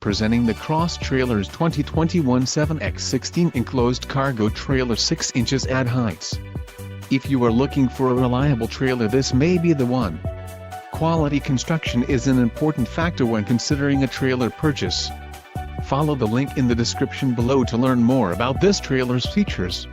Presenting the Cross Trailers 2021 7x16 enclosed cargo trailer 6 inches add heights. If you are looking for a reliable trailer, this may be the one. Quality construction is an important factor when considering a trailer purchase. Follow the link in the description below to learn more about this trailer's features.